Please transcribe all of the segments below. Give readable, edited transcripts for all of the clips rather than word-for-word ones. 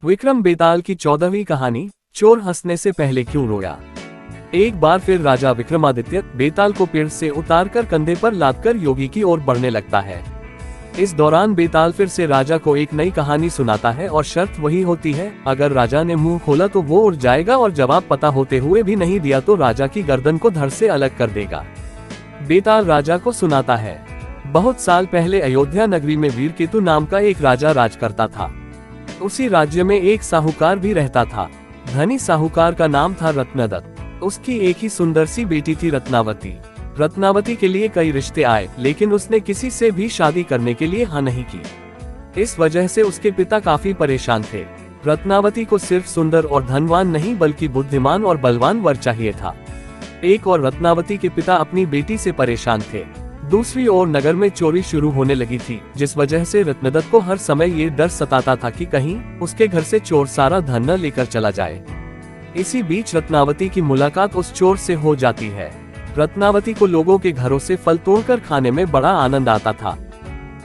विक्रम बेताल की 14वीं कहानी, चोर हंसने से पहले क्यों रोया। एक बार फिर राजा विक्रमादित्य बेताल को पेड़ से उतारकर कंधे पर लादकर योगी की ओर बढ़ने लगता है। इस दौरान बेताल फिर से राजा को एक नई कहानी सुनाता है और शर्त वही होती है, अगर राजा ने मुंह खोला तो वो उड़ जाएगा और जवाब पता होते हुए भी नहीं दिया तो राजा की गर्दन को धड़ से अलग कर देगा। बेताल राजा को सुनाता है, बहुत साल पहले अयोध्या नगरी में वीरकेतु नाम का एक राजा राज करता था। उसी राज्य में एक साहूकार भी रहता था। धनी साहूकार का नाम था रत्नदत्त। उसकी एक ही सुंदर सी बेटी थी रत्नावती। रत्नावती के लिए कई रिश्ते आए, लेकिन उसने किसी से भी शादी करने के लिए हाँ नहीं की। इस वजह से उसके पिता काफी परेशान थे। रत्नावती को सिर्फ सुंदर और धनवान नहीं बल्कि बुद्धिमान और बलवान वर चाहिए था। एक और रत्नावती के पिता अपनी बेटी से परेशान थे। दूसरी ओर नगर में चोरी शुरू होने लगी थी, जिस वजह से रत्नदत्त को हर समय ये डर सताता था कि कहीं उसके घर से चोर सारा धन न लेकर चला जाए। इसी बीच रत्नावती की मुलाकात उस चोर से हो जाती है। रत्नावती को लोगों के घरों से फल तोड़कर खाने में बड़ा आनंद आता था।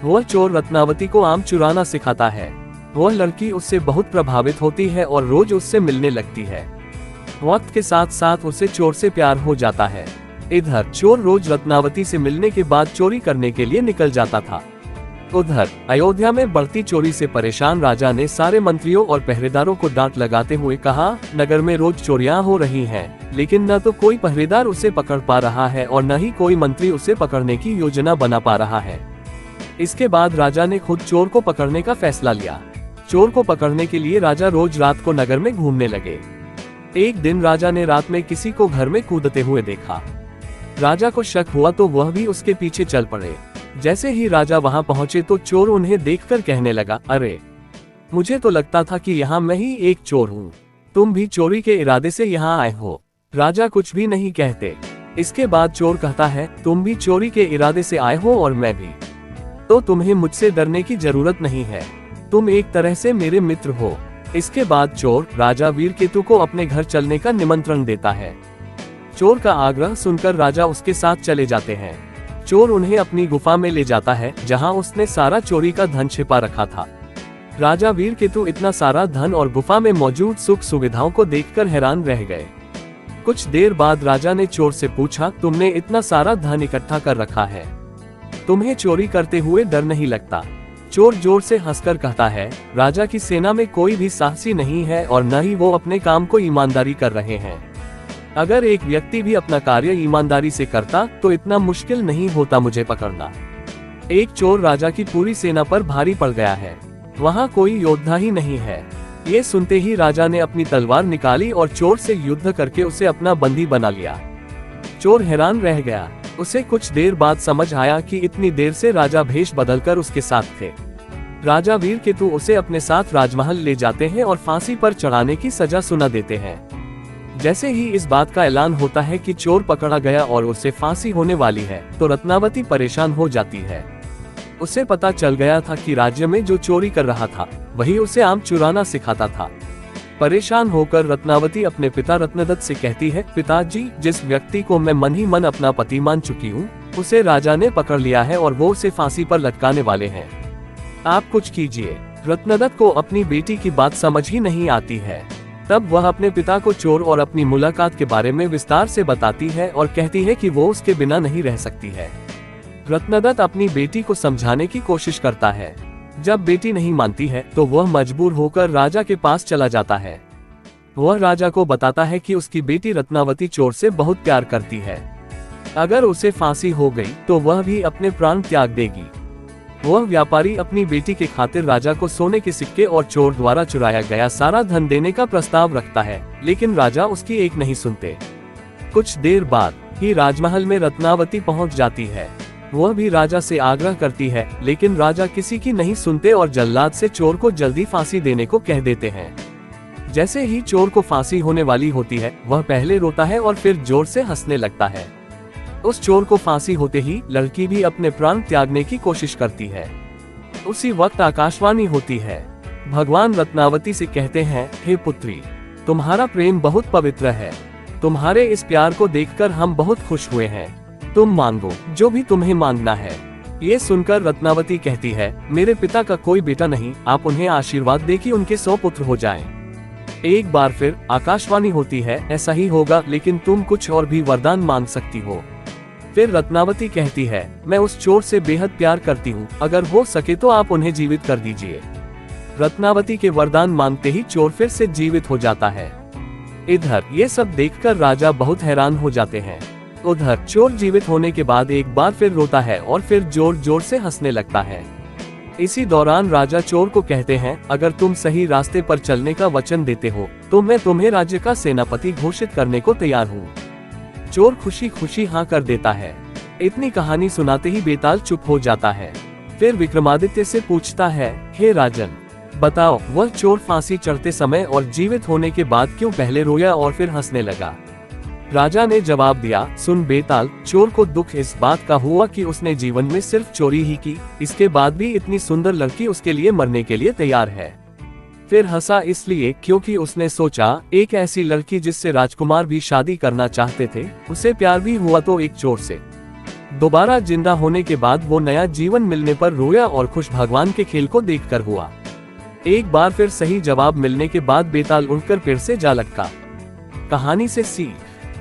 वह चोर रत्नावती को आम चुराना सिखाता है। वह लड़की उससे बहुत प्रभावित होती है और रोज उससे मिलने लगती है। वक्त के साथ साथ उसे चोर से प्यार हो जाता है। इधर चोर रोज रत्नावती से मिलने के बाद चोरी करने के लिए निकल जाता था। उधर अयोध्या में बढ़ती चोरी से परेशान राजा ने सारे मंत्रियों और पहरेदारों को डांट लगाते हुए कहा, नगर में रोज चोरियां हो रही हैं, लेकिन न तो कोई पहरेदार उसे पकड़ पा रहा है और न ही कोई मंत्री उसे पकड़ने की योजना बना पा रहा है। इसके बाद राजा ने खुद चोर को पकड़ने का फैसला लिया। चोर को पकड़ने के लिए राजा रोज रात को नगर में घूमने लगे। एक दिन राजा ने रात में किसी को घर में कूदते हुए देखा। राजा को शक हुआ तो वह भी उसके पीछे चल पड़े। जैसे ही राजा वहां पहुंचे तो चोर उन्हें देखकर कहने लगा, अरे मुझे तो लगता था कि यहाँ मैं ही एक चोर हूँ। तुम भी चोरी के इरादे से यहाँ आए हो। राजा कुछ भी नहीं कहते। इसके बाद चोर कहता है, तुम भी चोरी के इरादे से आए हो और मैं भी, तो तुम्हें मुझसे डरने की जरूरत नहीं है। तुम एक तरह से मेरे मित्र हो। इसके बाद चोर राजा वीरकेतु को अपने घर चलने का निमंत्रण देता है। चोर का आग्रह सुनकर राजा उसके साथ चले जाते हैं। चोर उन्हें अपनी गुफा में ले जाता है, जहां उसने सारा चोरी का धन छिपा रखा था। राजा वीरकेतु इतना सारा धन और गुफा में मौजूद सुख सुविधाओं को देखकर हैरान रह गए। कुछ देर बाद राजा ने चोर से पूछा, तुमने इतना सारा धन इकट्ठा कर रखा है, तुम्हें चोरी करते हुए डर नहीं लगता? चोर जोर से हंसकर कहता है, राजा की सेना में कोई भी साहसी नहीं है और न ही वो अपने काम को ईमानदारी कर रहे हैं। अगर एक व्यक्ति भी अपना कार्य ईमानदारी से करता तो इतना मुश्किल नहीं होता मुझे पकड़ना। एक चोर राजा की पूरी सेना पर भारी पड़ गया है, वहाँ कोई योद्धा ही नहीं है। ये सुनते ही राजा ने अपनी तलवार निकाली और चोर से युद्ध करके उसे अपना बंदी बना लिया। चोर हैरान रह गया। उसे कुछ देर बाद समझ आया कि इतनी देर से राजा भेष बदलकर उसके साथ थे। राजा वीरकेतु उसे अपने साथ राजमहल ले जाते हैं और फांसी पर चढ़ाने की सजा सुना देते हैं। जैसे ही इस बात का ऐलान होता है कि चोर पकड़ा गया और उसे फांसी होने वाली है, तो रत्नावती परेशान हो जाती है। उसे पता चल गया था कि राज्य में जो चोरी कर रहा था वही उसे आम चुराना सिखाता था। परेशान होकर रत्नावती अपने पिता रत्नदत्त से कहती है, पिताजी, जिस व्यक्ति को मैं मन ही मन अपना पति मान चुकी हूँ, उसे राजा ने पकड़ लिया है और वो उसे फांसी पर लटकाने वाले हैं। आप कुछ कीजिए। रत्नदत्त को अपनी बेटी की बात समझ ही नहीं आती है। तब वह अपने पिता को चोर और अपनी मुलाकात के बारे में विस्तार से बताती है और कहती है कि वो उसके बिना नहीं रह सकती है। रत्नदत्त अपनी बेटी को समझाने की कोशिश करता है। जब बेटी नहीं मानती है तो वह मजबूर होकर राजा के पास चला जाता है। वह राजा को बताता है कि उसकी बेटी रत्नावती चोर से बहुत प्यार करती है। अगर उसे फांसी हो गई तो वह भी अपने प्राण त्याग देगी। वह व्यापारी अपनी बेटी के खातिर राजा को सोने के सिक्के और चोर द्वारा चुराया गया सारा धन देने का प्रस्ताव रखता है, लेकिन राजा उसकी एक नहीं सुनते। कुछ देर बाद ही राजमहल में रत्नावती पहुंच जाती है। वह भी राजा से आग्रह करती है, लेकिन राजा किसी की नहीं सुनते और जल्लाद से चोर को जल्दी फांसी देने को कह देते हैं। जैसे ही चोर को फांसी होने वाली होती है, वह पहले रोता है और फिर जोर से हंसने लगता है। उस चोर को फांसी होते ही लड़की भी अपने प्राण त्यागने की कोशिश करती है। उसी वक्त आकाशवाणी होती है। भगवान रत्नावती से कहते हैं, हे पुत्री, तुम्हारा प्रेम बहुत पवित्र है। तुम्हारे इस प्यार को देखकर हम बहुत खुश हुए हैं। तुम मांगो जो भी तुम्हें मांगना है। ये सुनकर रत्नावती कहती है, मेरे पिता का कोई बेटा नहीं, आप उन्हें आशीर्वाद दे कि उनके 100 पुत्र हो जाएं। एक बार फिर आकाशवाणी होती है, ऐसा ही होगा, लेकिन तुम कुछ और भी वरदान मांग सकती हो। फिर रत्नावती कहती है, मैं उस चोर से बेहद प्यार करती हूँ, अगर हो सके तो आप उन्हें जीवित कर दीजिए। रत्नावती के वरदान मांगते ही चोर फिर से जीवित हो जाता है। इधर ये सब देखकर राजा बहुत हैरान हो जाते हैं। उधर चोर जीवित होने के बाद एक बार फिर रोता है और फिर जोर जोर से हंसने लगता है। इसी दौरान राजा चोर को कहते हैं, अगर तुम सही रास्ते पर चलने का वचन देते हो तो मैं तुम्हें राज्य का सेनापति घोषित करने को तैयार हूँ। चोर खुशी खुशी हाँ कर देता है। इतनी कहानी सुनाते ही बेताल चुप हो जाता है। फिर विक्रमादित्य से पूछता है, हे राजन, बताओ वह चोर फांसी चढ़ते समय और जीवित होने के बाद क्यों पहले रोया और फिर हंसने लगा। राजा ने जवाब दिया, सुन बेताल, चोर को दुख इस बात का हुआ कि उसने जीवन में सिर्फ चोरी ही की, इसके बाद भी इतनी सुंदर लड़की उसके लिए मरने के लिए तैयार है। फिर हंसा इसलिए क्योंकि उसने सोचा, एक ऐसी लड़की जिससे राजकुमार भी शादी करना चाहते थे, उसे प्यार भी हुआ तो एक चोर से। दोबारा जिंदा होने के बाद वो नया जीवन मिलने पर रोया और खुश भगवान के खेल को देखकर हुआ। एक बार फिर सही जवाब मिलने के बाद बेताल उड़कर पेड़ से जा लटका। कहानी से सीख।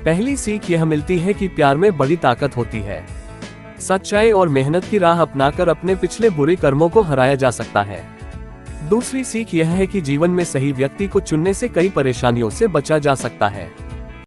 पहली सीख यह मिलती है कि प्यार में बड़ी ताकत होती है। सच्चाई और मेहनत की राह अपनाकर अपने पिछले बुरे कर्मों को हराया जा सकता है। दूसरी सीख यह है कि जीवन में सही व्यक्ति को चुनने से कई परेशानियों से बचा जा सकता है।